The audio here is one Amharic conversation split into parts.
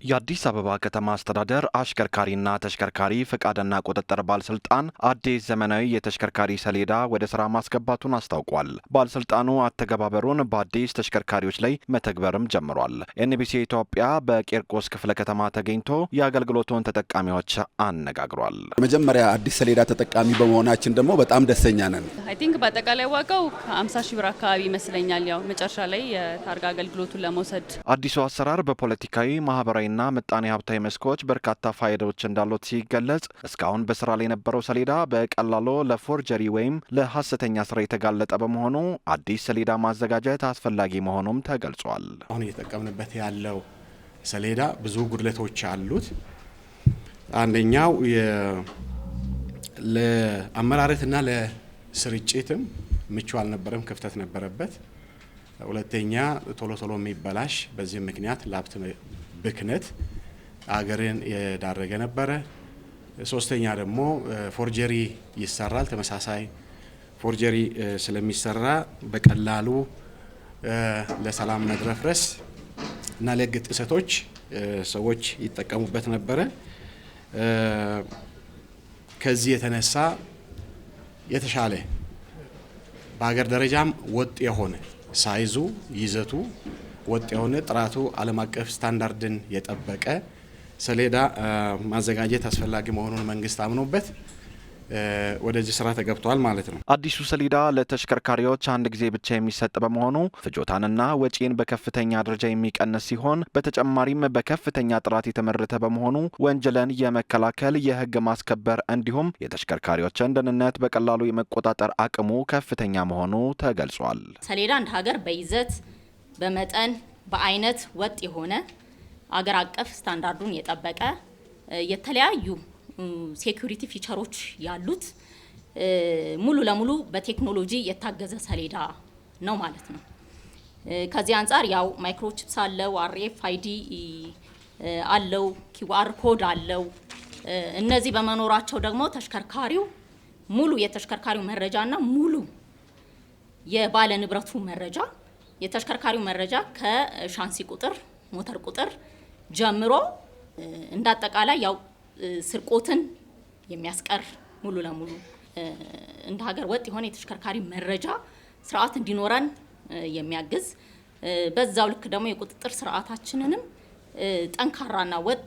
የአዲስ አበባ ከተማ አስተዳደር አሽከርካሪና ተሽከርካሪ ፍቃድና ቁጥጥር ባለስልጣን አዲስ ዘመናዊ የተሽከርካሪ ሰሌዳ ወደ ስራ ማስገባቱን አስታውቋል። ባለስልጣኑ አተገባበሩን በአዲስ ተሽከርካሪዎች ላይ መተግበርም ጀምሯል። ኤንቢሲ ኢትዮጵያ በቂርቆስ ክፍለ ከተማ ተገኝቶ የአገልግሎቱን ተጠቃሚዎች አነጋግሯል። መጀመሪያ አዲስ ሰሌዳ ተጠቃሚ በመሆናችን ደግሞ በጣም ደስተኛ ነን። አይ ቲንክ በአጠቃላይ ዋጋው ከ50 ሺህ ብር አካባቢ ይመስለኛል። ያው መጨረሻ ላይ የታርጋ አገልግሎቱን ለመውሰድ አዲሱ አሰራር በፖለቲካዊ ማህበራዊ ና ምጣኔ ሀብታዊ መስኮች በርካታ ፋይዳዎች እንዳሉት ሲገለጽ እስካሁን በስራ ላይ የነበረው ሰሌዳ በቀላሉ ለፎርጀሪ ወይም ለሐሰተኛ ስራ የተጋለጠ በመሆኑ አዲስ ሰሌዳ ማዘጋጀት አስፈላጊ መሆኑም ተገልጿል። አሁን እየተጠቀምንበት ያለው ሰሌዳ ብዙ ጉድለቶች አሉት። አንደኛው ለአመራረትና ለስርጭትም ምቹ አልነበረም፣ ክፍተት ነበረበት። ሁለተኛ ቶሎ የሚበላሽ፣ በዚህ ምክንያት ላብት ብክነት አገርን የዳረገ ነበረ። ሶስተኛ ደግሞ ፎርጀሪ ይሰራል። ተመሳሳይ ፎርጀሪ ስለሚሰራ በቀላሉ ለሰላም መድረፍረስ እና ለሕግ ጥሰቶች ሰዎች ይጠቀሙበት ነበረ። ከዚህ የተነሳ የተሻለ በሀገር ደረጃም ወጥ የሆነ ሳይዙ ይዘቱ ወጥ የሆነ ጥራቱ ዓለም አቀፍ ስታንዳርድን የጠበቀ ሰሌዳ ማዘጋጀት አስፈላጊ መሆኑን መንግስት አምኖበት ወደዚህ ስራ ተገብቷል ማለት ነው። አዲሱ ሰሌዳ ለተሽከርካሪዎች አንድ ጊዜ ብቻ የሚሰጥ በመሆኑ ፍጆታንና ወጪን በከፍተኛ ደረጃ የሚቀንስ ሲሆን በተጨማሪም በከፍተኛ ጥራት የተመረተ በመሆኑ ወንጀልን የመከላከል የህግ ማስከበር እንዲሁም የተሽከርካሪዎችን ደህንነት በቀላሉ የመቆጣጠር አቅሙ ከፍተኛ መሆኑ ተገልጿል። ሰሌዳ እንደ ሀገር በይዘት በመጠን በአይነት ወጥ የሆነ አገር አቀፍ ስታንዳርዱን የጠበቀ የተለያዩ ሴኩሪቲ ፊቸሮች ያሉት ሙሉ ለሙሉ በቴክኖሎጂ የታገዘ ሰሌዳ ነው ማለት ነው። ከዚህ አንጻር ያው ማይክሮቺፕስ አለው፣ RFID አለው፣ QR ኮድ አለው። እነዚህ በመኖራቸው ደግሞ ተሽከርካሪው ሙሉ የተሽከርካሪው መረጃና ሙሉ የባለ ንብረቱ መረጃ የተሽከርካሪው መረጃ ከሻንሲ ቁጥር ሞተር ቁጥር ጀምሮ እንዳጠቃላይ ያው ስርቆትን የሚያስቀር ሙሉ ለሙሉ እንደ ሀገር ወጥ የሆነ የተሽከርካሪ መረጃ ስርዓት እንዲኖረን የሚያግዝ በዛው ልክ ደግሞ የቁጥጥር ስርዓታችንንም ጠንካራና ወጥ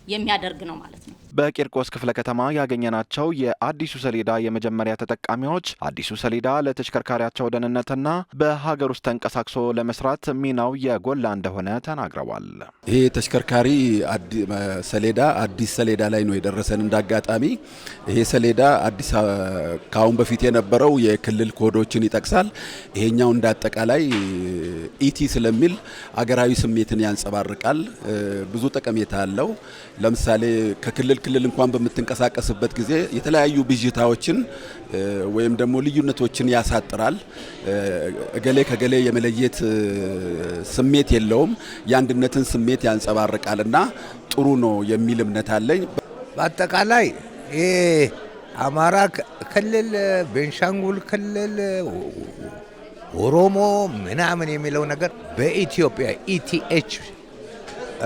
የሚያደርግ ነው ማለት ነው። በቂርቆስ ክፍለ ከተማ ያገኘናቸው የአዲሱ ሰሌዳ የመጀመሪያ ተጠቃሚዎች አዲሱ ሰሌዳ ለተሽከርካሪያቸው ደህንነትና በሀገር ውስጥ ተንቀሳቅሶ ለመስራት ሚናው የጎላ እንደሆነ ተናግረዋል። ይሄ ተሽከርካሪ ሰሌዳ አዲስ ሰሌዳ ላይ ነው የደረሰን። እንዳጋጣሚ ይሄ ሰሌዳ አዲስ ካሁን በፊት የነበረው የክልል ኮዶችን ይጠቅሳል። ይሄኛው እንዳጠቃላይ ኢቲ ስለሚል አገራዊ ስሜትን ያንጸባርቃል። ብዙ ጠቀሜታ አለው። ለምሳሌ ከክልል እንኳን በምትንቀሳቀስበት ጊዜ የተለያዩ ብዥታዎችን ወይም ደግሞ ልዩነቶችን ያሳጥራል። እገሌ ከገሌ የመለየት ስሜት የለውም። የአንድነትን ስሜት ያንጸባርቃልና ጥሩ ነው የሚል እምነት አለኝ። በአጠቃላይ አማራ ክልል፣ ቤንሻንጉል ክልል፣ ኦሮሞ ምናምን የሚለው ነገር በኢትዮጵያ ኢቲኤች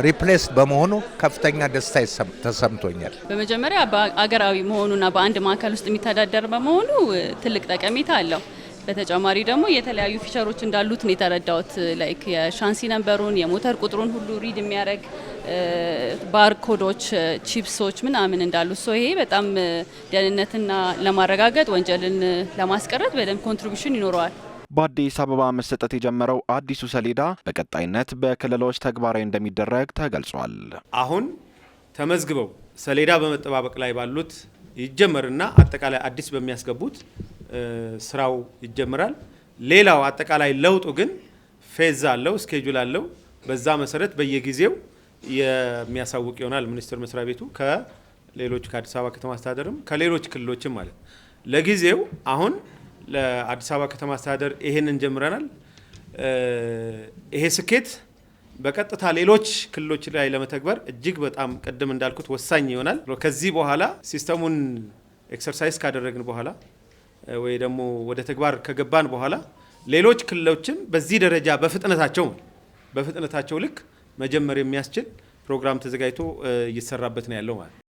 ሪፕሌስ በመሆኑ ከፍተኛ ደስታ ተሰምቶኛል። በመጀመሪያ በአገራዊ መሆኑና በአንድ ማዕከል ውስጥ የሚተዳደር በመሆኑ ትልቅ ጠቀሜታ አለው። በተጨማሪ ደግሞ የተለያዩ ፊቸሮች እንዳሉት ነው የተረዳሁት። ላይክ የሻንሲ ነምበሩን የሞተር ቁጥሩን ሁሉ ሪድ የሚያደርግ ባርኮዶች፣ ቺፕሶች ምናምን እንዳሉት ይሄ በጣም ደህንነትና ለማረጋገጥ ወንጀልን ለማስቀረት በደንብ ኮንትሪቢዩሽን ይኖረዋል። በአዲስ አበባ መሰጠት የጀመረው አዲሱ ሰሌዳ በቀጣይነት በክልሎች ተግባራዊ እንደሚደረግ ተገልጿል። አሁን ተመዝግበው ሰሌዳ በመጠባበቅ ላይ ባሉት ይጀመርና አጠቃላይ አዲስ በሚያስገቡት ስራው ይጀምራል። ሌላው አጠቃላይ ለውጡ ግን ፌዝ አለው፣ ስኬጁል አለው። በዛ መሰረት በየጊዜው የሚያሳውቅ ይሆናል ሚኒስቴር መስሪያ ቤቱ ከሌሎች ከአዲስ አበባ ከተማ አስተዳደርም ከሌሎች ክልሎችም ማለት ለጊዜው አሁን ለአዲስ አበባ ከተማ አስተዳደር ይሄንን ጀምረናል። ይሄ ስኬት በቀጥታ ሌሎች ክልሎች ላይ ለመተግበር እጅግ በጣም ቀደም እንዳልኩት ወሳኝ ይሆናል። ከዚህ በኋላ ሲስተሙን ኤክሰርሳይዝ ካደረግን በኋላ ወይ ደግሞ ወደ ተግባር ከገባን በኋላ ሌሎች ክልሎችም በዚህ ደረጃ በፍጥነታቸው ልክ መጀመር የሚያስችል ፕሮግራም ተዘጋጅቶ እየተሰራበት ነው ያለው ማለት ነው።